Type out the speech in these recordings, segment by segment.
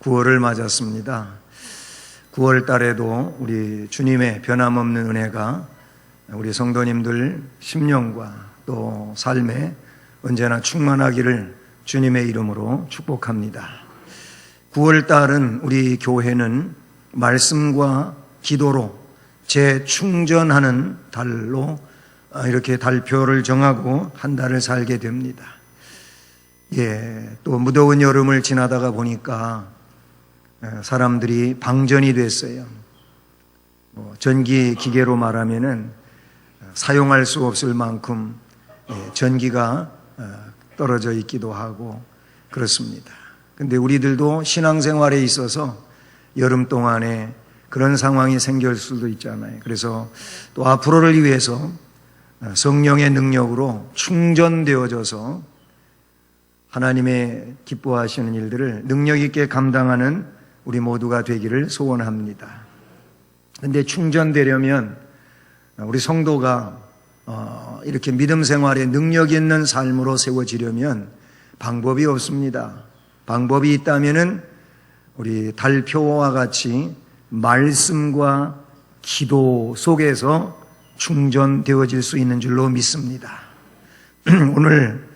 9월을 맞았습니다. 9월 달에도 우리 주님의 변함없는 은혜가 우리 성도님들 심령과 또 삶에 언제나 충만하기를 주님의 이름으로 축복합니다. 9월 달은 우리 교회는 말씀과 기도로 재충전하는 달로 이렇게 달표를 정하고 한 달을 살게 됩니다. 또 무더운 여름을 지나다가 보니까 사람들이 방전이 됐어요. 전기 기계로 말하면은 사용할 수 없을 만큼 전기가 떨어져 있기도 하고 그렇습니다. 근데 우리들도 신앙생활에 있어서 여름 동안에 그런 상황이 생길 수도 있잖아요. 그래서 또 앞으로를 위해서 성령의 능력으로 충전되어져서 하나님의 기뻐하시는 일들을 능력 있게 감당하는 우리 모두가 되기를 소원합니다. 그런데 충전되려면 우리 성도가 이렇게 믿음 생활에 능력 있는 삶으로 세워지려면 방법이 없습니다. 방법이 있다면은 우리 달표와 같이 말씀과 기도 속에서 충전되어질 수 있는 줄로 믿습니다. 오늘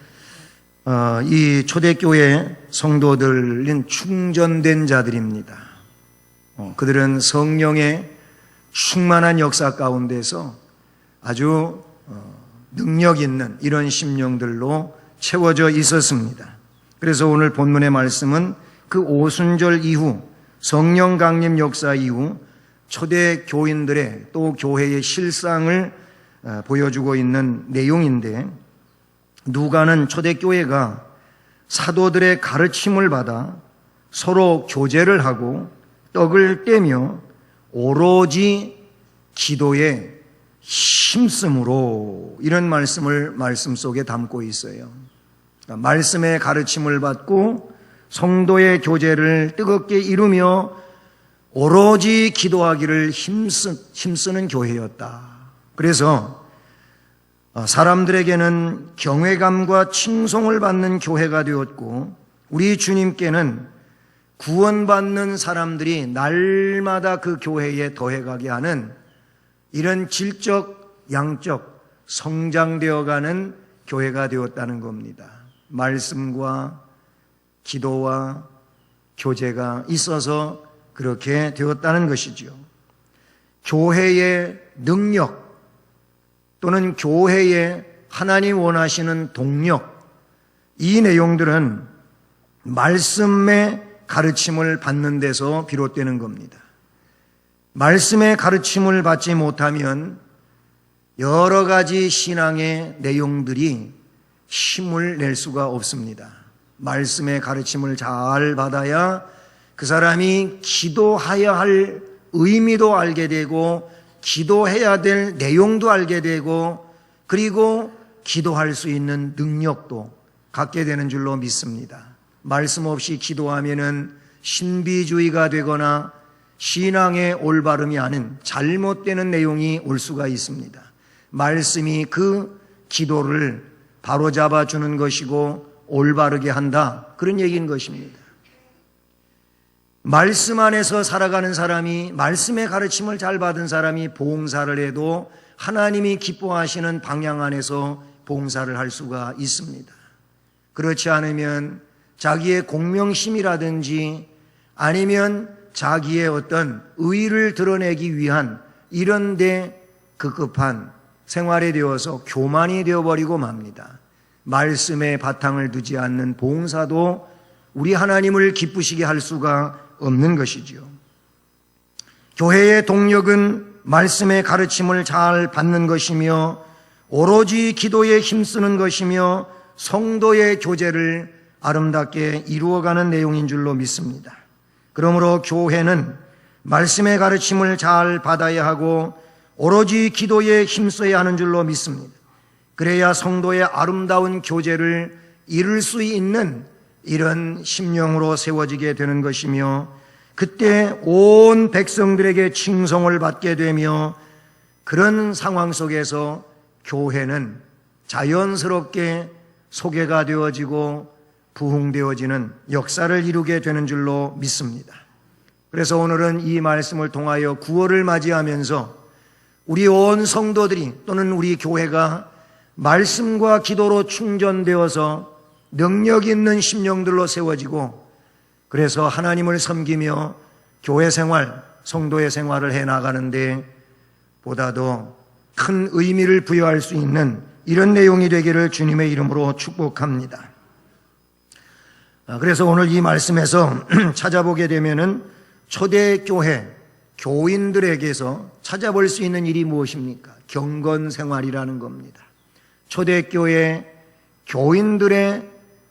이 초대교회 성도들은 충전된 자들입니다. 그들은 성령의 충만한 역사 가운데서 아주 능력 있는 이런 심령들로 채워져 있었습니다. 그래서 오늘 본문의 말씀은 그 오순절 이후 성령 강림 역사 이후 초대 교인들의 또 교회의 실상을 보여주고 있는 내용인데, 누가는 초대교회가 사도들의 가르침을 받아 서로 교제를 하고 떡을 떼며 오로지 기도에 힘쓰므로, 이런 말씀을 말씀 속에 담고 있어요. 그러니까 말씀의 가르침을 받고 성도의 교제를 뜨겁게 이루며 오로지 기도하기를 힘쓰는 교회였다. 그래서 사람들에게는 경외감과 칭송을 받는 교회가 되었고, 우리 주님께는 구원받는 사람들이 날마다 그 교회에 더해가게 하는 이런 질적, 양적 성장되어가는 교회가 되었다는 겁니다. 말씀과 기도와 교제가 있어서 그렇게 되었다는 것이죠. 교회의 능력 또는 교회의 하나님 원하시는 동력, 이 내용들은 말씀의 가르침을 받는 데서 비롯되는 겁니다. 말씀의 가르침을 받지 못하면 여러 가지 신앙의 내용들이 힘을 낼 수가 없습니다. 말씀의 가르침을 잘 받아야 그 사람이 기도해야 할 의미도 알게 되고 기도해야 될 내용도 알게 되고 그리고 기도할 수 있는 능력도 갖게 되는 줄로 믿습니다. 말씀 없이 기도하면은 신비주의가 되거나 신앙의 올바름이 아닌 잘못되는 내용이 올 수가 있습니다. 말씀이 그 기도를 바로잡아 주는 것이고 올바르게 한다, 그런 얘기인 것입니다. 말씀 안에서 살아가는 사람이, 말씀의 가르침을 잘 받은 사람이 봉사를 해도 하나님이 기뻐하시는 방향 안에서 봉사를 할 수가 있습니다. 그렇지 않으면 자기의 공명심이라든지 아니면 자기의 어떤 의의를 드러내기 위한 이런 데 급급한 생활에 되어서 교만이 되어버리고 맙니다. 말씀의 바탕을 두지 않는 봉사도 우리 하나님을 기쁘시게 할 수가 없는 것이지요. 교회의 동력은 말씀의 가르침을 잘 받는 것이며 오로지 기도에 힘쓰는 것이며 성도의 교제를 아름답게 이루어가는 내용인 줄로 믿습니다. 그러므로 교회는 말씀의 가르침을 잘 받아야 하고 오로지 기도에 힘써야 하는 줄로 믿습니다. 그래야 성도의 아름다운 교제를 이룰 수 있는 이런 심령으로 세워지게 되는 것이며, 그때 온 백성들에게 칭송을 받게 되며, 그런 상황 속에서 교회는 자연스럽게 소개가 되어지고 부흥되어지는 역사를 이루게 되는 줄로 믿습니다. 그래서 오늘은 이 말씀을 통하여 9월을 맞이하면서 우리 온 성도들이 또는 우리 교회가 말씀과 기도로 충전되어서 능력 있는 심령들로 세워지고, 그래서 하나님을 섬기며 교회 생활, 성도의 생활을 해나가는데 보다도 큰 의미를 부여할 수 있는 이런 내용이 되기를 주님의 이름으로 축복합니다. 그래서 오늘 이 말씀에서 찾아보게 되면은 초대교회 교인들에게서 찾아볼 수 있는 일이 무엇입니까? 경건생활이라는 겁니다. 초대교회 교인들의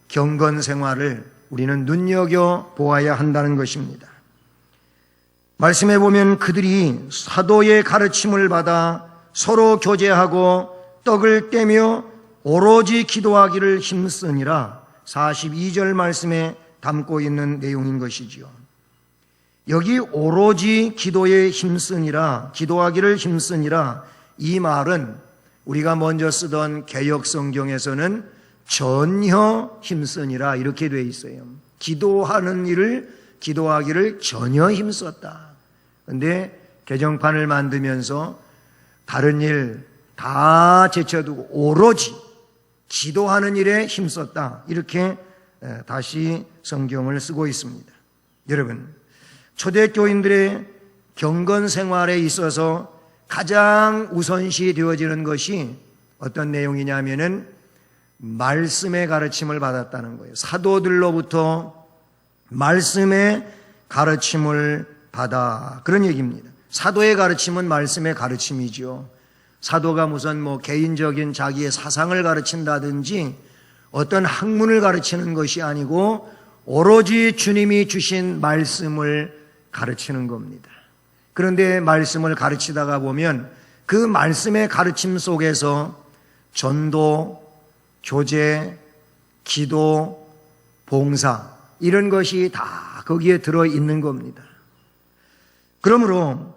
경건생활을 우리는 눈여겨보아야 한다는 것입니다. 말씀해 보면 그들이 사도의 가르침을 받아 서로 교제하고 떡을 떼며 오로지 기도하기를 힘쓰니라, 42절 말씀에 담고 있는 내용인 것이지요. 여기 오로지 기도에 힘쓰니라, 기도하기를 힘쓰니라, 이 말은 우리가 먼저 쓰던 개역 성경에서는 전혀 힘쓰니라 이렇게 되어 있어요. 기도하는 일을, 기도하기를 전혀 힘썼다. 그런데 개정판을 만들면서 다른 일 다 제쳐두고 오로지 기도하는 일에 힘썼다, 이렇게 다시 성경을 쓰고 있습니다. 여러분, 초대교인들의 경건 생활에 있어서 가장 우선시 되어지는 것이 어떤 내용이냐면은 말씀의 가르침을 받았다는 거예요. 사도들로부터 말씀의 가르침을 받아, 그런 얘기입니다. 사도의 가르침은 말씀의 가르침이죠. 사도가 무슨 개인적인 자기의 사상을 가르친다든지 어떤 학문을 가르치는 것이 아니고 오로지 주님이 주신 말씀을 가르치는 겁니다. 그런데 말씀을 가르치다가 보면 그 말씀의 가르침 속에서 전도, 교제, 기도, 봉사, 이런 것이 다 거기에 들어있는 겁니다. 그러므로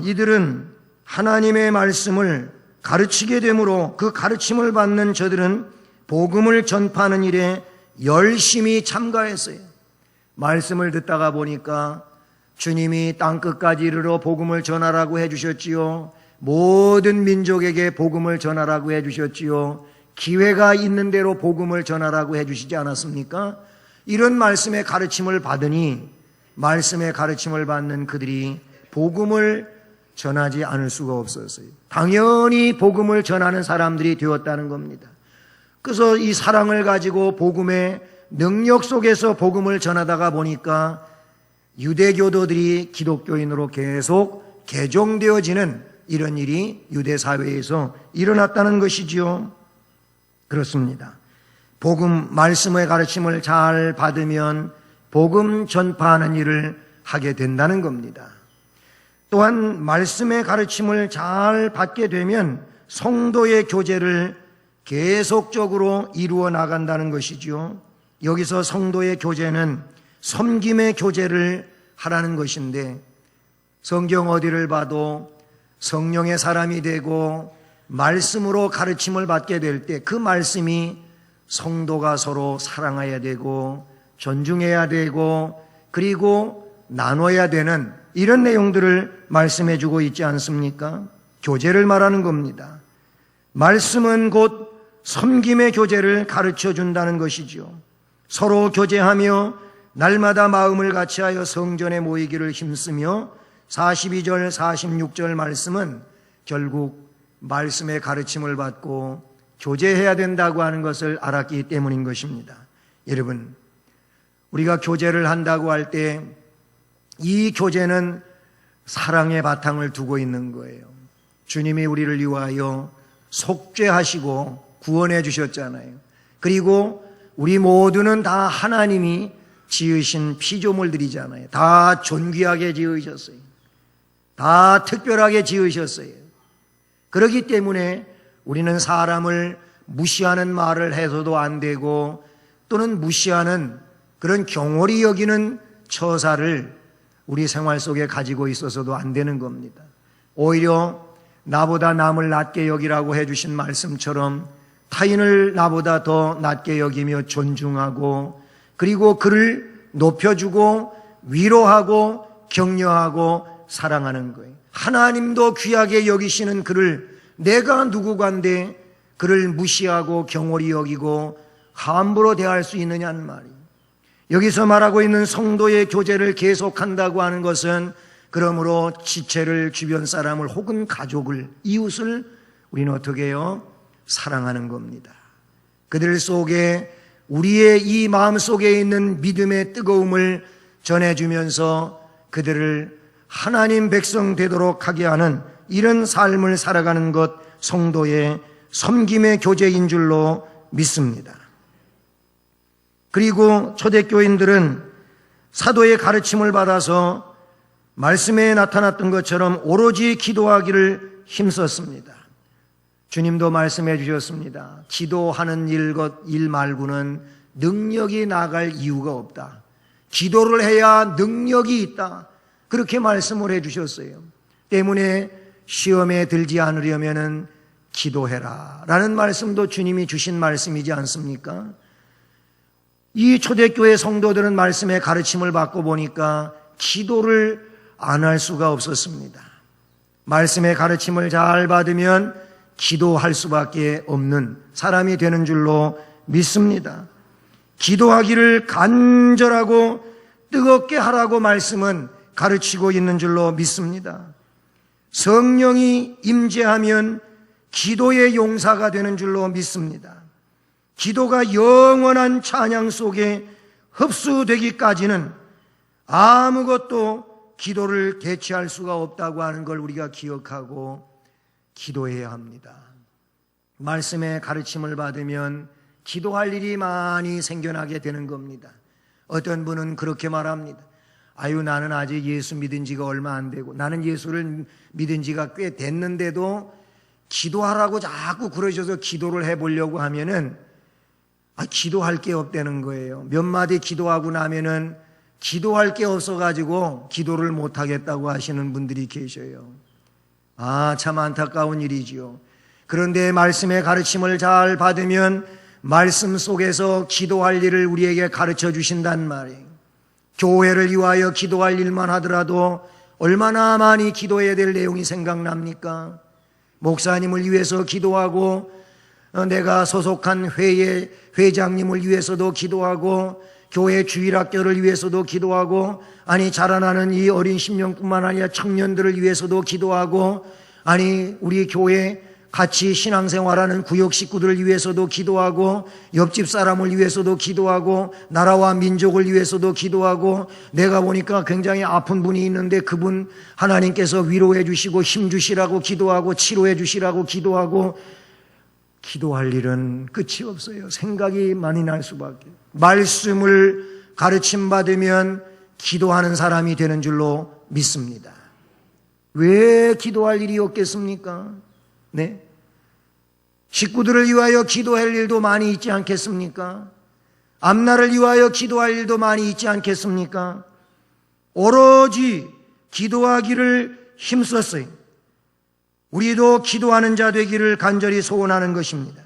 이들은 하나님의 말씀을 가르치게 되므로 그 가르침을 받는 저들은 복음을 전파하는 일에 열심히 참가했어요. 말씀을 듣다가 보니까 주님이 땅끝까지 이르러 복음을 전하라고 해주셨지요. 모든 민족에게 복음을 전하라고 해주셨지요. 기회가 있는 대로 복음을 전하라고 해주시지 않았습니까? 이런 말씀의 가르침을 받으니 말씀의 가르침을 받는 그들이 복음을 전하지 않을 수가 없었어요. 당연히 복음을 전하는 사람들이 되었다는 겁니다. 그래서 이 사랑을 가지고 복음의 능력 속에서 복음을 전하다가 보니까 유대교도들이 기독교인으로 계속 개종되어지는 이런 일이 유대 사회에서 일어났다는 것이지요. 그렇습니다. 복음, 말씀의 가르침을 잘 받으면 복음 전파하는 일을 하게 된다는 겁니다. 또한 말씀의 가르침을 잘 받게 되면 성도의 교제를 계속적으로 이루어 나간다는 것이지요. 여기서 성도의 교제는 섬김의 교제를 하라는 것인데, 성경 어디를 봐도 성령의 사람이 되고 말씀으로 가르침을 받게 될 때 그 말씀이 성도가 서로 사랑해야 되고 존중해야 되고 그리고 나눠야 되는 이런 내용들을 말씀해 주고 있지 않습니까? 교제를 말하는 겁니다. 말씀은 곧 섬김의 교제를 가르쳐 준다는 것이죠. 서로 교제하며 날마다 마음을 같이하여 성전에 모이기를 힘쓰며, 42절 46절 말씀은 결국 말씀의 가르침을 받고 교제해야 된다고 하는 것을 알았기 때문인 것입니다. 여러분, 우리가 교제를 한다고 할 때 이 교제는 사랑의 바탕을 두고 있는 거예요. 주님이 우리를 위하여 속죄하시고 구원해 주셨잖아요. 그리고 우리 모두는 다 하나님이 지으신 피조물들이잖아요. 다 존귀하게 지으셨어요. 다 특별하게 지으셨어요. 그렇기 때문에 우리는 사람을 무시하는 말을 해서도 안 되고, 또는 무시하는 그런 경홀히 여기는 처사를 우리 생활 속에 가지고 있어서도 안 되는 겁니다. 오히려 나보다 남을 낮게 여기라고 해주신 말씀처럼 타인을 나보다 더 낮게 여기며 존중하고 그리고 그를 높여주고 위로하고 격려하고 사랑하는 거예요. 하나님도 귀하게 여기시는 그를 내가 누구간데 그를 무시하고 경홀히 여기고 함부로 대할 수 있느냐는 말이에요. 여기서 말하고 있는 성도의 교제를 계속한다고 하는 것은 그러므로 지체를, 주변 사람을 혹은 가족을, 이웃을 우리는 어떻게 해요? 사랑하는 겁니다. 그들 속에 우리의 이 마음 속에 있는 믿음의 뜨거움을 전해주면서 그들을 하나님 백성 되도록 하게 하는 이런 삶을 살아가는 것, 성도의 섬김의 교제인 줄로 믿습니다. 그리고 초대교인들은 사도의 가르침을 받아서 말씀에 나타났던 것처럼 오로지 기도하기를 힘썼습니다. 주님도 말씀해 주셨습니다. 기도하는 일 말고는 능력이 나갈 이유가 없다. 기도를 해야 능력이 있다. 그렇게 말씀을 해 주셨어요. 때문에 시험에 들지 않으려면 기도해라 라는 말씀도 주님이 주신 말씀이지 않습니까? 이 초대교회 성도들은 말씀의 가르침을 받고 보니까 기도를 안 할 수가 없었습니다. 말씀의 가르침을 잘 받으면 기도할 수밖에 없는 사람이 되는 줄로 믿습니다. 기도하기를 간절하고 뜨겁게 하라고 말씀은 가르치고 있는 줄로 믿습니다. 성령이 임재하면 기도의 용사가 되는 줄로 믿습니다. 기도가 영원한 찬양 속에 흡수되기까지는 아무것도 기도를 대체할 수가 없다고 하는 걸 우리가 기억하고 기도해야 합니다. 말씀의 가르침을 받으면 기도할 일이 많이 생겨나게 되는 겁니다. 어떤 분은 그렇게 말합니다. 아유, 나는 아직 예수 믿은 지가 얼마 안 되고 나는 예수를 믿은 지가 꽤 됐는데도 기도하라고 자꾸 그러셔서 기도를 해보려고 하면은 기도할 게 없다는 거예요. 몇 마디 기도하고 나면은 기도할 게 없어가지고 기도를 못하겠다고 하시는 분들이 계셔요. 참 안타까운 일이지요. 그런데 말씀의 가르침을 잘 받으면 말씀 속에서 기도할 일을 우리에게 가르쳐 주신단 말이에요. 교회를 위하여 기도할 일만 하더라도 얼마나 많이 기도해야 될 내용이 생각납니까? 목사님을 위해서 기도하고 내가 소속한 회의 회장님을 위해서도 기도하고 교회 주일학교를 위해서도 기도하고 자라나는 이 어린 심령뿐만 아니라 청년들을 위해서도 기도하고 우리 교회 같이 신앙생활하는 구역 식구들을 위해서도 기도하고 옆집 사람을 위해서도 기도하고 나라와 민족을 위해서도 기도하고 내가 보니까 굉장히 아픈 분이 있는데 그분 하나님께서 위로해 주시고 힘 주시라고 기도하고 치료해 주시라고 기도하고 기도할 일은 끝이 없어요. 생각이 많이 날 수밖에. 말씀을 가르침받으면 기도하는 사람이 되는 줄로 믿습니다. 왜 기도할 일이 없겠습니까? 네? 식구들을 위하여 기도할 일도 많이 있지 않겠습니까? 앞날을 위하여 기도할 일도 많이 있지 않겠습니까? 오로지 기도하기를 힘썼어요. 우리도 기도하는 자 되기를 간절히 소원하는 것입니다.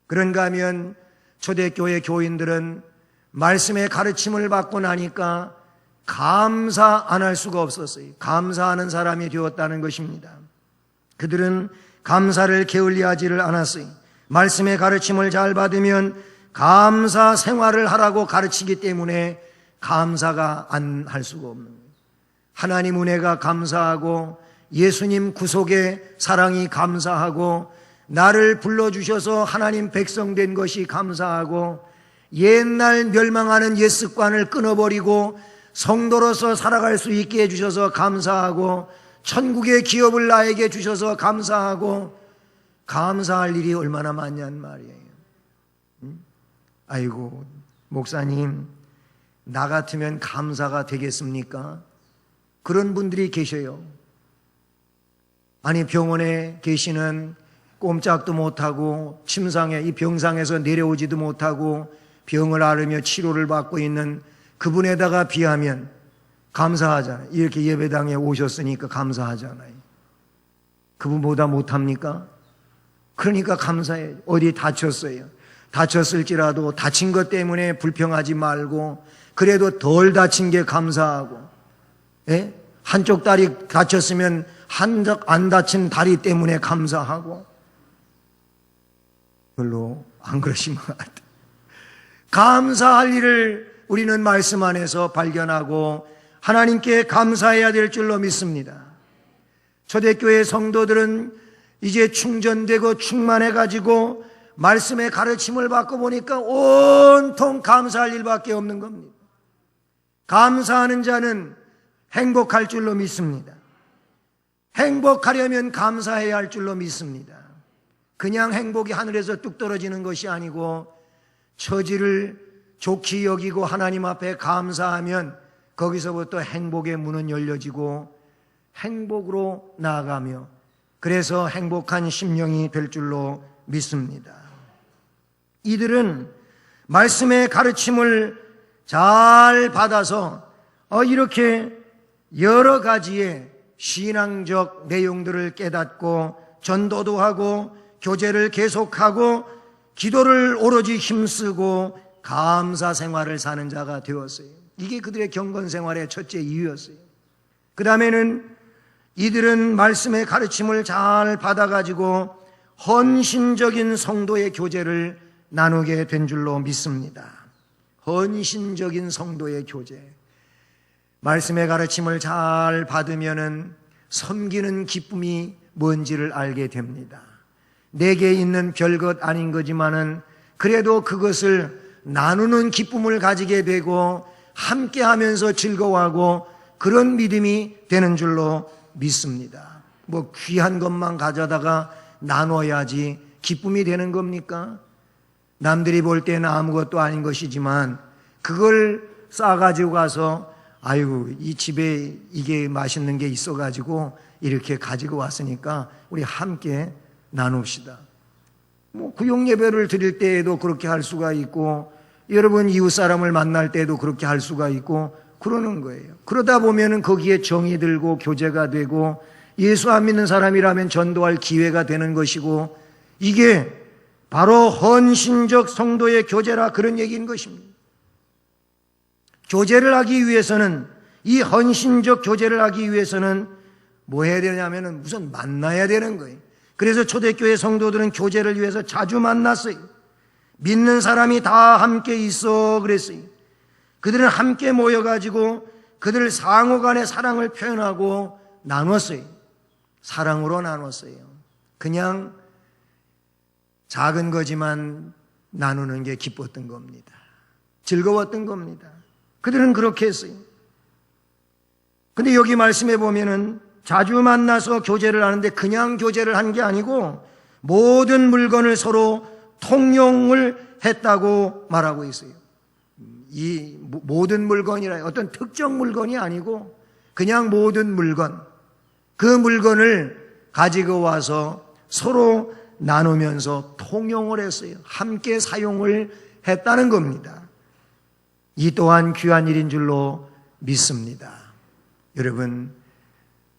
그런가 하면 초대교회 교인들은 말씀의 가르침을 받고 나니까 감사 안 할 수가 없었어요. 감사하는 사람이 되었다는 것입니다. 그들은 감사를 게을리하지를 않았어요. 말씀의 가르침을 잘 받으면 감사 생활을 하라고 가르치기 때문에 감사가 안 할 수가 없는 거예요. 하나님 은혜가 감사하고 예수님 구속의 사랑이 감사하고 나를 불러주셔서 하나님 백성 된 것이 감사하고 옛날 멸망하는 옛 습관을 끊어버리고 성도로서 살아갈 수 있게 해주셔서 감사하고 천국의 기업을 나에게 주셔서 감사하고 감사할 일이 얼마나 많냐는 말이에요. 아이고 목사님 나 같으면 감사가 되겠습니까? 그런 분들이 계셔요. 병원에 계시는 꼼짝도 못하고 침상에 이 병상에서 내려오지도 못하고 병을 앓으며 치료를 받고 있는 그분에다가 비하면 감사하잖아요. 이렇게 예배당에 오셨으니까 감사하잖아요. 그분보다 못합니까? 그러니까 감사해요. 어디 다쳤어요. 다쳤을지라도 다친 것 때문에 불평하지 말고 그래도 덜 다친 게 감사하고, 예? 한쪽 다리 다쳤으면 한쪽 안 다친 다리 때문에 감사하고, 별로 안 그러신 것 같아요. 감사할 일을 우리는 말씀 안에서 발견하고 하나님께 감사해야 될 줄로 믿습니다. 초대교회 성도들은 이제 충전되고 충만해가지고 말씀의 가르침을 받고 보니까 온통 감사할 일밖에 없는 겁니다. 감사하는 자는 행복할 줄로 믿습니다. 행복하려면 감사해야 할 줄로 믿습니다. 그냥 행복이 하늘에서 뚝 떨어지는 것이 아니고 처지를 좋게 여기고 하나님 앞에 감사하면 거기서부터 행복의 문은 열려지고 행복으로 나아가며 그래서 행복한 심령이 될 줄로 믿습니다. 이들은 말씀의 가르침을 잘 받아서 이렇게 여러 가지의 신앙적 내용들을 깨닫고 전도도 하고 교제를 계속하고 기도를 오로지 힘쓰고 감사 생활을 사는 자가 되었어요. 이게 그들의 경건 생활의 첫째 이유였어요. 그 다음에는 이들은 말씀의 가르침을 잘 받아가지고 헌신적인 성도의 교제를 나누게 된 줄로 믿습니다. 헌신적인 성도의 교제. 말씀의 가르침을 잘 받으면은 섬기는 기쁨이 뭔지를 알게 됩니다. 내게 있는 별것 아닌 거지만은 그래도 그것을 나누는 기쁨을 가지게 되고 함께 하면서 즐거워하고 그런 믿음이 되는 줄로 믿습니다. 뭐 귀한 것만 가져다가 나눠야지 기쁨이 되는 겁니까? 남들이 볼 때는 아무것도 아닌 것이지만 그걸 싸가지고 가서 아이고 이 집에 이게 맛있는 게 있어가지고 이렇게 가지고 왔으니까 우리 함께 나눕시다. 뭐 구역 예배를 드릴 때에도 그렇게 할 수가 있고 여러분 이웃 사람을 만날 때도 그렇게 할 수가 있고 그러는 거예요. 그러다 보면은 거기에 정이 들고 교제가 되고 예수 안 믿는 사람이라면 전도할 기회가 되는 것이고 이게 바로 헌신적 성도의 교제라 그런 얘기인 것입니다. 교제를 하기 위해서는 이 헌신적 교제를 하기 위해서는 뭐 해야 되냐면은 우선 만나야 되는 거예요. 그래서 초대교회 성도들은 교제를 위해서 자주 만났어요. 믿는 사람이 다 함께 있어 그랬어요. 그들은 함께 모여가지고 그들 상호 간의 사랑을 표현하고 나눴어요. 사랑으로 나눴어요. 그냥 작은 거지만 나누는 게 기뻤던 겁니다. 즐거웠던 겁니다. 그들은 그렇게 했어요. 근데 여기 말씀해 보면은 자주 만나서 교제를 하는데 그냥 교제를 한 게 아니고 모든 물건을 서로 통용을 했다고 말하고 있어요. 이 모든 물건이라 어떤 특정 물건이 아니고 그냥 모든 물건, 그 물건을 가지고 와서 서로 나누면서 통용을 했어요. 함께 사용을 했다는 겁니다. 이 또한 귀한 일인 줄로 믿습니다. 여러분,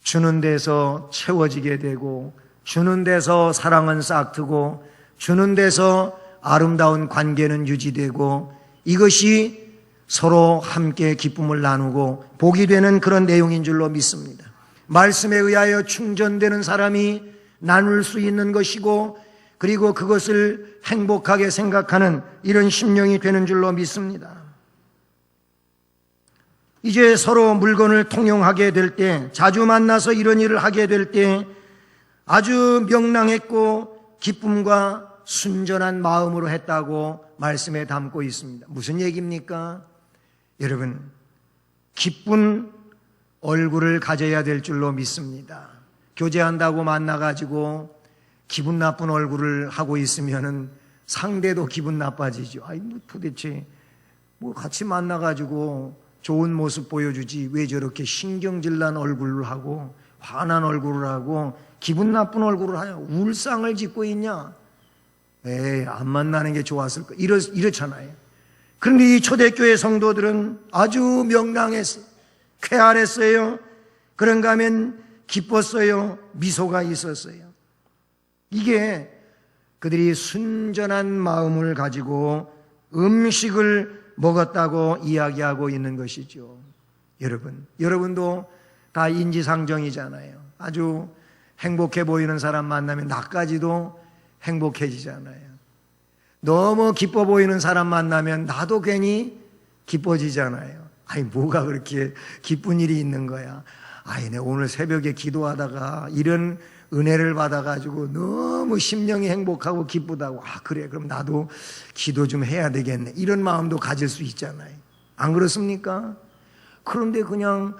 주는 데서 채워지게 되고 주는 데서 사랑은 싹트고 주는 데서 아름다운 관계는 유지되고 이것이 서로 함께 기쁨을 나누고 복이 되는 그런 내용인 줄로 믿습니다. 말씀에 의하여 충전되는 사람이 나눌 수 있는 것이고 그리고 그것을 행복하게 생각하는 이런 심령이 되는 줄로 믿습니다. 이제 서로 물건을 통용하게 될 때, 자주 만나서 이런 일을 하게 될 때 아주 명랑했고 기쁨과 순전한 마음으로 했다고 말씀에 담고 있습니다. 무슨 얘기입니까? 여러분, 기쁜 얼굴을 가져야 될 줄로 믿습니다. 교제한다고 만나가지고 기분 나쁜 얼굴을 하고 있으면은 상대도 기분 나빠지죠. 아이, 도대체 같이 만나가지고 좋은 모습 보여주지 왜 저렇게 신경질난 얼굴을 하고 화난 얼굴을 하고 기분 나쁜 얼굴을 하냐, 울상을 짓고 있냐, 에이 안 만나는 게 좋았을 거 이렇잖아요. 그런데 이 초대교회 성도들은 아주 명랑했어요. 쾌활했어요. 그런가 하면 기뻤어요. 미소가 있었어요. 이게 그들이 순전한 마음을 가지고 음식을 먹었다고 이야기하고 있는 것이죠. 여러분도 다 인지상정이잖아요. 아주 행복해 보이는 사람 만나면 나까지도 행복해지잖아요. 너무 기뻐 보이는 사람 만나면 나도 괜히 기뻐지잖아요. 아니, 뭐가 그렇게 기쁜 일이 있는 거야. 아니, 내가 오늘 새벽에 기도하다가 이런 은혜를 받아가지고 너무 심령이 행복하고 기쁘다고. 아, 그래, 그럼 나도 기도 좀 해야 되겠네. 이런 마음도 가질 수 있잖아요. 안 그렇습니까? 그런데 그냥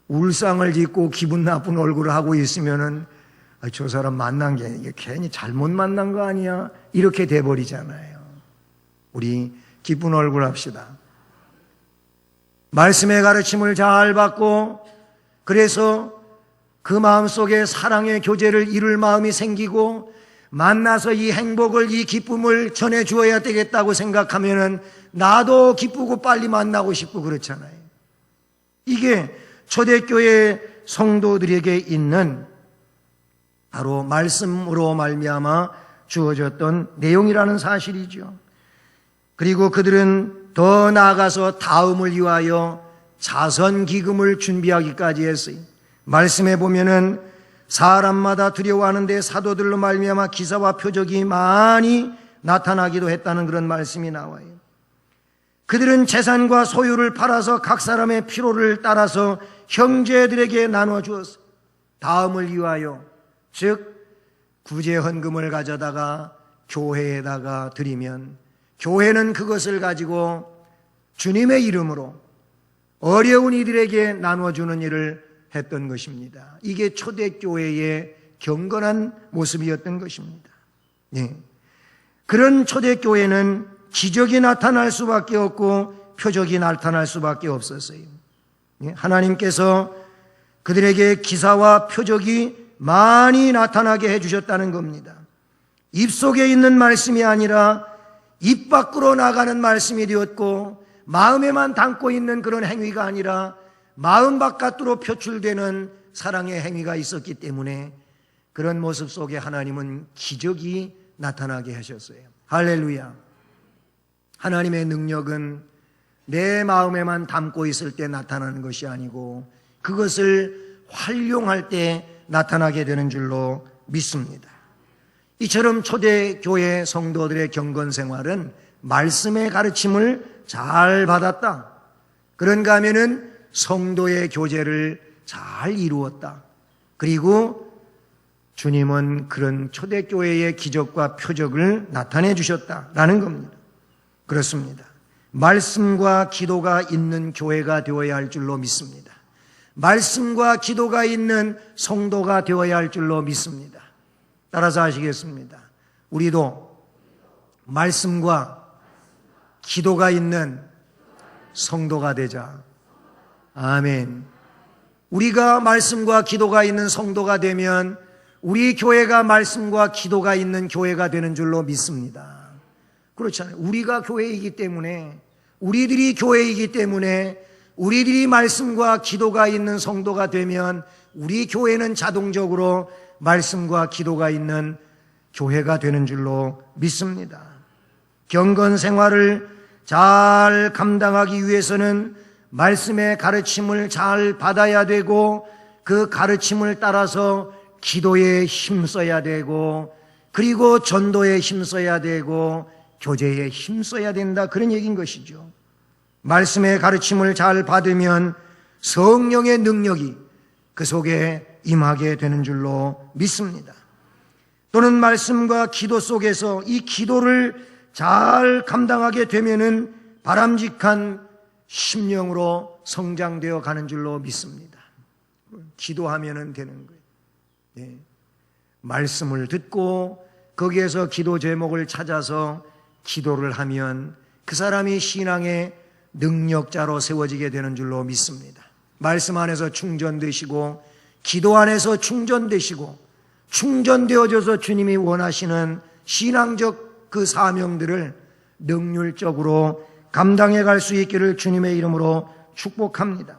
울상을 짓고 기분 나쁜 얼굴을 하고 있으면은 저 사람 만난 게 이게 괜히 잘못 만난 거 아니야? 이렇게 돼버리잖아요. 우리 기쁜 얼굴 합시다. 말씀의 가르침을 잘 받고, 그래서 그 마음속에 사랑의 교제를 이룰 마음이 생기고, 만나서 이 행복을, 이 기쁨을 전해 주어야 되겠다고 생각하면은 나도 기쁘고 빨리 만나고 싶고 그렇잖아요. 이게 초대교회 성도들에게 있는 바로 말씀으로 말미암아 주어졌던 내용이라는 사실이죠. 그리고 그들은 더 나아가서 다음을 위하여 자선기금을 준비하기까지 했어요. 말씀에 보면은 사람마다 두려워하는데 사도들로 말미암아 기사와 표적이 많이 나타나기도 했다는 그런 말씀이 나와요. 그들은 재산과 소유를 팔아서 각 사람의 필요를 따라서 형제들에게 나눠 주었어요. 다음을 위하여, 즉 구제 헌금을 가져다가 교회에다가 드리면 교회는 그것을 가지고 주님의 이름으로 어려운 이들에게 나눠주는 일을 했던 것입니다. 이게 초대교회의 경건한 모습이었던 것입니다. 네. 그런 초대교회는 기적이 나타날 수밖에 없고 표적이 나타날 수밖에 없었어요. 네. 하나님께서 그들에게 기사와 표적이 많이 나타나게 해주셨다는 겁니다. 입속에 있는 말씀이 아니라 입 밖으로 나가는 말씀이 되었고, 마음에만 담고 있는 그런 행위가 아니라 마음 바깥으로 표출되는 사랑의 행위가 있었기 때문에 그런 모습 속에 하나님은 기적이 나타나게 하셨어요. 할렐루야. 하나님의 능력은 내 마음에만 담고 있을 때 나타나는 것이 아니고 그것을 활용할 때 나타나게 되는 줄로 믿습니다. 이처럼 초대교회 성도들의 경건 생활은 말씀의 가르침을 잘 받았다. 그런가 하면은 성도의 교제를 잘 이루었다. 그리고 주님은 그런 초대교회의 기적과 표적을 나타내 주셨다라는 겁니다. 그렇습니다. 말씀과 기도가 있는 교회가 되어야 할 줄로 믿습니다. 말씀과 기도가 있는 성도가 되어야 할 줄로 믿습니다. 따라서 하시겠습니다. 우리도 말씀과 기도가 있는 성도가 되자. 아멘. 우리가 말씀과 기도가 있는 성도가 되면 우리 교회가 말씀과 기도가 있는 교회가 되는 줄로 믿습니다. 그렇잖아요. 우리가 교회이기 때문에, 우리들이 교회이기 때문에 우리들이 말씀과 기도가 있는 성도가 되면 우리 교회는 자동적으로 말씀과 기도가 있는 교회가 되는 줄로 믿습니다. 경건 생활을 잘 감당하기 위해서는 말씀의 가르침을 잘 받아야 되고 그 가르침을 따라서 기도에 힘써야 되고 그리고 전도에 힘써야 되고 교제에 힘써야 된다, 그런 얘기인 것이죠. 말씀의 가르침을 잘 받으면 성령의 능력이 그 속에 임하게 되는 줄로 믿습니다. 또는 말씀과 기도 속에서 이 기도를 잘 감당하게 되면은 바람직한 심령으로 성장되어 가는 줄로 믿습니다. 기도하면은 되는 거예요. 네. 말씀을 듣고 거기에서 기도 제목을 찾아서 기도를 하면 그 사람이 신앙의 능력자로 세워지게 되는 줄로 믿습니다. 말씀 안에서 충전되시고 기도 안에서 충전되시고 충전되어져서 주님이 원하시는 신앙적 그 사명들을 능률적으로 감당해 갈 수 있기를 주님의 이름으로 축복합니다.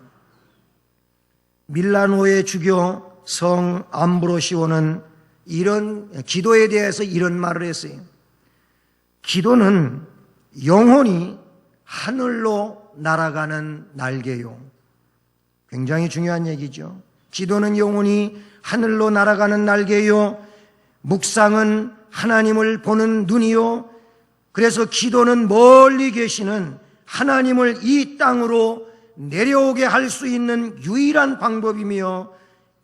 밀라노의 주교 성 암브로시오는 기도에 대해서 이런 말을 했어요. 기도는 영혼이 하늘로 날아가는 날개요. 굉장히 중요한 얘기죠. 기도는 영혼이 하늘로 날아가는 날개요. 묵상은 하나님을 보는 눈이요. 그래서 기도는 멀리 계시는 하나님을 이 땅으로 내려오게 할 수 있는 유일한 방법이며,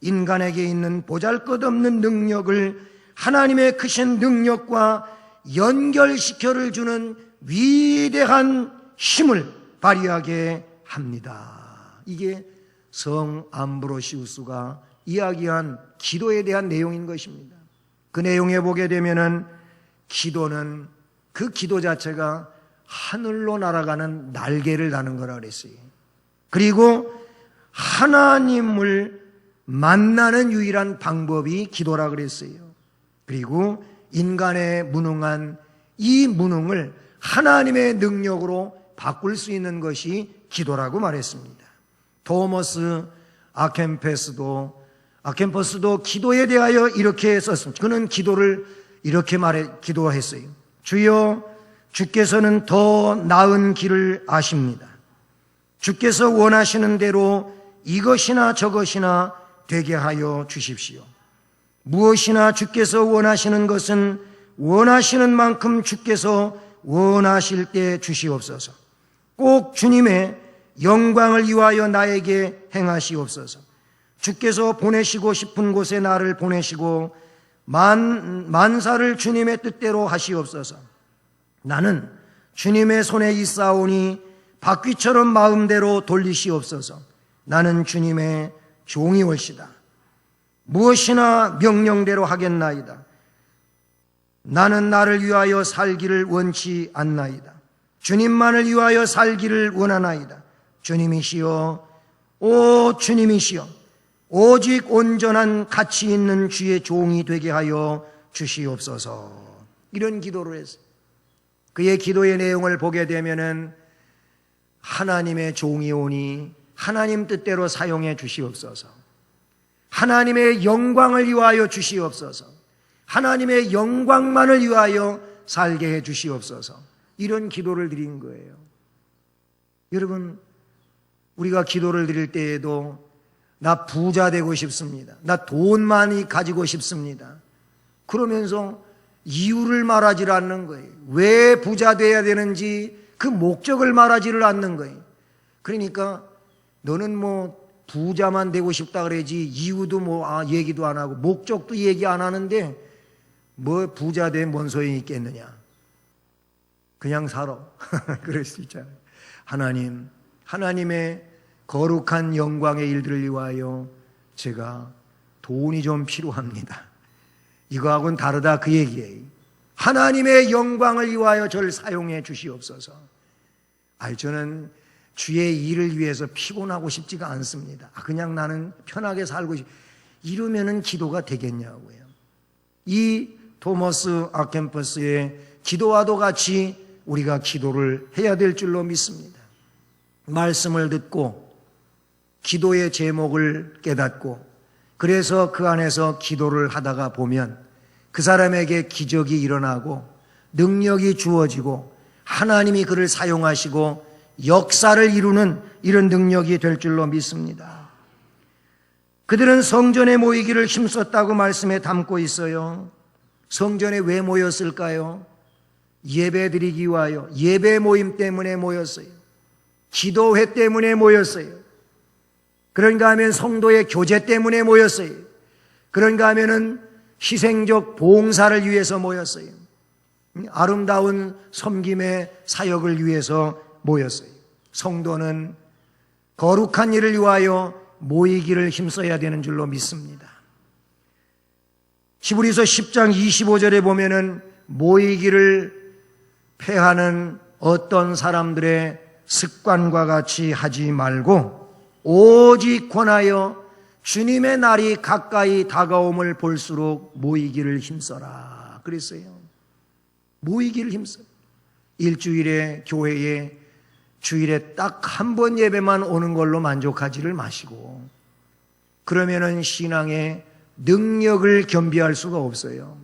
인간에게 있는 보잘것없는 능력을 하나님의 크신 능력과 연결시켜를 주는 위대한 힘을 발휘하게 합니다. 이게 성 암브로시우스가 이야기한 기도에 대한 내용인 것입니다. 그 내용에 보게 되면은 기도는, 그 기도 자체가 하늘로 날아가는 날개를 다는 거라 그랬어요. 그리고 하나님을 만나는 유일한 방법이 기도라 그랬어요. 그리고 인간의 무능한 이 무능을 하나님의 능력으로 바꿀 수 있는 것이 기도라고 말했습니다. 토머스 아켄퍼스도 기도에 대하여 이렇게 썼습니다. 그는 기도를 이렇게 기도했어요. 주여, 주께서는 더 나은 길을 아십니다. 주께서 원하시는 대로 이것이나 저것이나 되게 하여 주십시오. 무엇이나 주께서 원하시는 것은 원하시는 만큼 주께서 원하실 때 주시옵소서. 꼭 주님의 영광을 위하여 나에게 행하시옵소서. 주께서 보내시고 싶은 곳에 나를 보내시고 만사를 주님의 뜻대로 하시옵소서. 나는 주님의 손에 있사오니 바퀴처럼 마음대로 돌리시옵소서. 나는 주님의 종이올시다. 무엇이나 명령대로 하겠나이다. 나는 나를 위하여 살기를 원치 않나이다. 주님만을 위하여 살기를 원하나이다. 주님이시여, 오 주님이시여, 오직 온전한 가치 있는 주의 종이 되게 하여 주시옵소서. 이런 기도를 했어요. 그의 기도의 내용을 보게 되면은 하나님의 종이 오니 하나님 뜻대로 사용해 주시옵소서. 하나님의 영광을 위하여 주시옵소서. 하나님의 영광만을 위하여 살게 해 주시옵소서. 이런 기도를 드린 거예요. 여러분, 우리가 기도를 드릴 때에도 나 부자 되고 싶습니다. 나 돈 많이 가지고 싶습니다. 그러면서 이유를 말하지를 않는 거예요. 왜 부자 돼야 되는지 그 목적을 말하지를 않는 거예요. 그러니까 너는 뭐 부자만 되고 싶다 그러지 이유도 얘기도 안 하고 목적도 얘기 안 하는데 뭐 부자 돼 뭔 소용이 있겠느냐. 그냥 살아. 그럴 수 있잖아요. 하나님의 거룩한 영광의 일들을 위하여 제가 돈이 좀 필요합니다. 이거하고는 다르다 그 얘기예요. 하나님의 영광을 위하여 저를 사용해 주시옵소서. 저는 주의 일을 위해서 피곤하고 싶지가 않습니다. 그냥 나는 편하게 살고 이러면은 기도가 되겠냐고요. 이 토머스 아켄퍼스의 기도와도 같이 우리가 기도를 해야 될 줄로 믿습니다. 말씀을 듣고 기도의 제목을 깨닫고 그래서 그 안에서 기도를 하다가 보면 그 사람에게 기적이 일어나고 능력이 주어지고 하나님이 그를 사용하시고 역사를 이루는 이런 능력이 될 줄로 믿습니다. 그들은 성전에 모이기를 힘썼다고 말씀에 담고 있어요. 성전에 왜 모였을까요? 예배 드리기 위하여, 예배 모임 때문에 모였어요. 기도회 때문에 모였어요. 그런가 하면 성도의 교제 때문에 모였어요. 그런가 하면은 희생적 봉사를 위해서 모였어요. 아름다운 섬김의 사역을 위해서 모였어요. 성도는 거룩한 일을 위하여 모이기를 힘써야 되는 줄로 믿습니다. 히브리서 10장 25절에 보면은 모이기를 패하는 어떤 사람들의 습관과 같이 하지 말고 오직 권하여 주님의 날이 가까이 다가옴을 볼수록 모이기를 힘써라 그랬어요. 모이기를 힘써. 일주일에 교회에 주일에 딱 한 번 예배만 오는 걸로 만족하지를 마시고 그러면은 신앙의 능력을 겸비할 수가 없어요.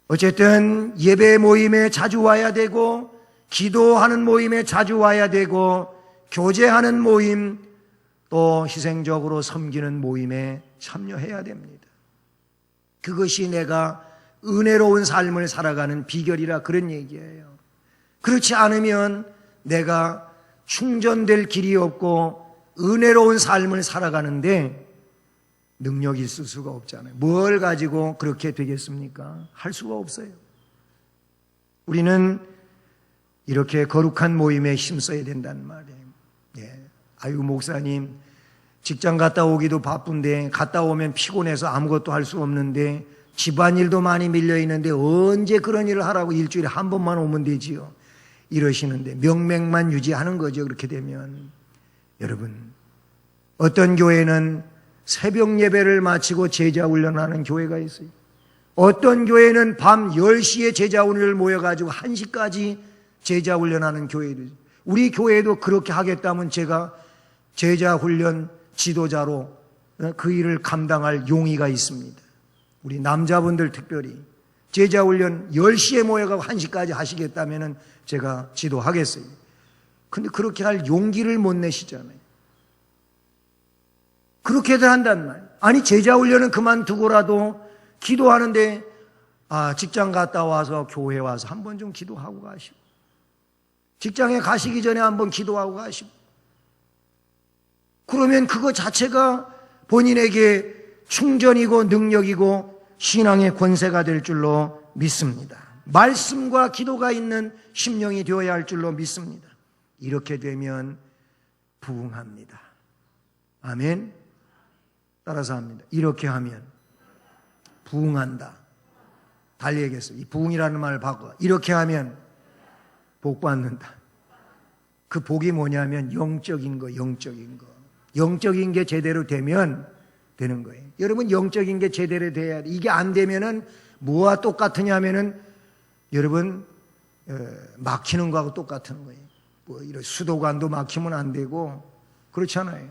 어쨌든 예배 모임에 자주 와야 되고, 기도하는 모임에 자주 와야 되고, 교제하는 모임, 또 희생적으로 섬기는 모임에 참여해야 됩니다. 그것이 내가 은혜로운 삶을 살아가는 비결이라 그런 얘기예요. 그렇지 않으면 내가 충전될 길이 없고 은혜로운 삶을 살아가는데 능력이 있을 수가 없잖아요. 뭘 가지고 그렇게 되겠습니까? 할 수가 없어요. 우리는 이렇게 거룩한 모임에 힘써야 된단 말이에요. 예. 아유, 목사님, 직장 갔다 오기도 바쁜데 갔다 오면 피곤해서 아무것도 할 수 없는데 집안일도 많이 밀려 있는데 언제 그런 일을 하라고, 일주일에 한 번만 오면 되지요. 이러시는데 명맥만 유지하는 거죠. 그렇게 되면. 여러분, 어떤 교회는 새벽 예배를 마치고 제자 훈련하는 교회가 있어요. 어떤 교회는 밤 10시에 제자 훈련을 모여가지고 1시까지 제자 훈련하는 교회도 있어요. 우리 교회도 그렇게 하겠다면 제가 제자 훈련 지도자로 그 일을 감당할 용의가 있습니다. 우리 남자분들 특별히 제자 훈련 10시에 모여가고 1시까지 하시겠다면 제가 지도하겠어요. 근데 그렇게 할 용기를 못 내시잖아요. 그렇게들 한단 말이에요. 아니, 제자 훈련은 그만두고라도 기도하는데, 직장 갔다 와서 교회 와서 한번 좀 기도하고 가시고, 직장에 가시기 전에 한번 기도하고 가시고, 그러면 그거 자체가 본인에게 충전이고 능력이고 신앙의 권세가 될 줄로 믿습니다. 말씀과 기도가 있는 심령이 되어야 할 줄로 믿습니다. 이렇게 되면 부흥합니다. 아멘. 따라서 합니다. 이렇게 하면 부흥한다. 달리 얘기했어요. 이 부흥이라는 말을 바꿔. 이렇게 하면 복 받는다. 그 복이 뭐냐면 영적인 거, 영적인 거. 영적인 게 제대로 되면 되는 거예요. 여러분, 영적인 게 제대로 돼야 돼. 이게 안 되면은 뭐와 똑같으냐면은 여러분, 막히는 거하고 똑같은 거예요. 뭐 이런 수도관도 막히면 안 되고 그렇잖아요.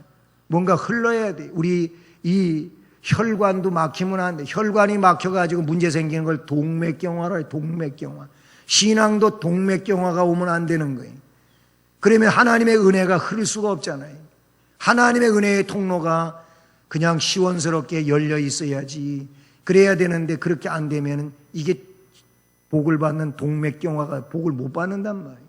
뭔가 흘러야 돼. 우리 이 혈관도 막히면 안 돼. 혈관이 막혀가지고 문제 생기는 걸 동맥경화라 해요. 동맥경화. 신앙도 동맥경화가 오면 안 되는 거예요. 그러면 하나님의 은혜가 흐를 수가 없잖아요. 하나님의 은혜의 통로가 그냥 시원스럽게 열려 있어야지. 그래야 되는데 그렇게 안 되면 이게 복을 받는 동맥경화가 복을 못 받는단 말이에요.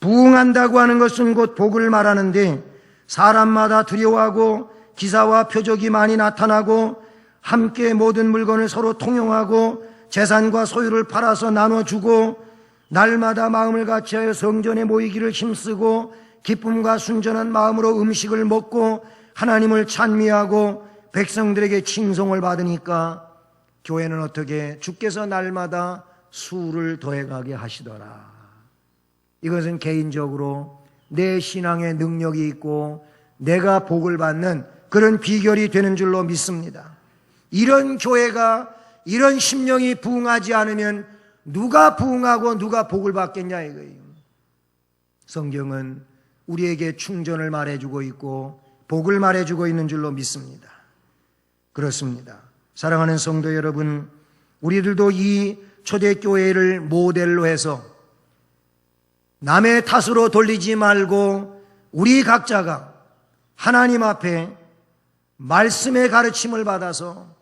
부흥한다고 하는 것은 곧 복을 말하는데 사람마다 두려워하고 기사와 표적이 많이 나타나고 함께 모든 물건을 서로 통용하고 재산과 소유를 팔아서 나눠주고 날마다 마음을 같이하여 성전에 모이기를 힘쓰고 기쁨과 순전한 마음으로 음식을 먹고 하나님을 찬미하고 백성들에게 칭송을 받으니까 교회는 어떻게 주께서 날마다 수를 더해가게 하시더라. 이것은 개인적으로 내 신앙에 능력이 있고 내가 복을 받는 그런 비결이 되는 줄로 믿습니다. 이런 교회가, 이런 심령이 부흥하지 않으면 누가 부흥하고 누가 복을 받겠냐 이거예요. 성경은 우리에게 충전을 말해주고 있고 복을 말해주고 있는 줄로 믿습니다. 그렇습니다. 사랑하는 성도 여러분, 우리들도 이 초대교회를 모델로 해서 남의 탓으로 돌리지 말고 우리 각자가 하나님 앞에 말씀의 가르침을 받아서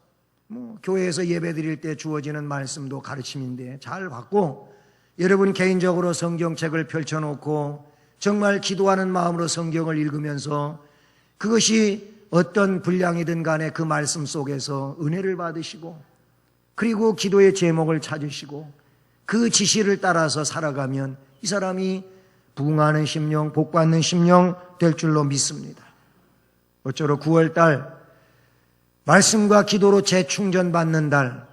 교회에서 예배 드릴 때 주어지는 말씀도 가르침인데 잘 받고 여러분 개인적으로 성경책을 펼쳐놓고 정말 기도하는 마음으로 성경을 읽으면서 그것이 어떤 분량이든 간에 그 말씀 속에서 은혜를 받으시고 그리고 기도의 제목을 찾으시고 그 지시를 따라서 살아가면 이 사람이 부흥하는 심령, 복받는 심령 될 줄로 믿습니다. 어쩌로 9월달 말씀과 기도로 재충전받는 달,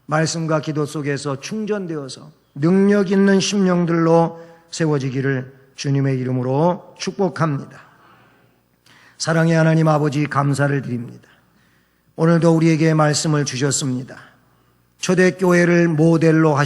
말씀과 기도 속에서 충전되어서 능력 있는 심령들로 세워지기를 주님의 이름으로 축복합니다. 사랑의 하나님 아버지 감사를 드립니다. 오늘도 우리에게 말씀을 주셨습니다. 초대교회를 모델로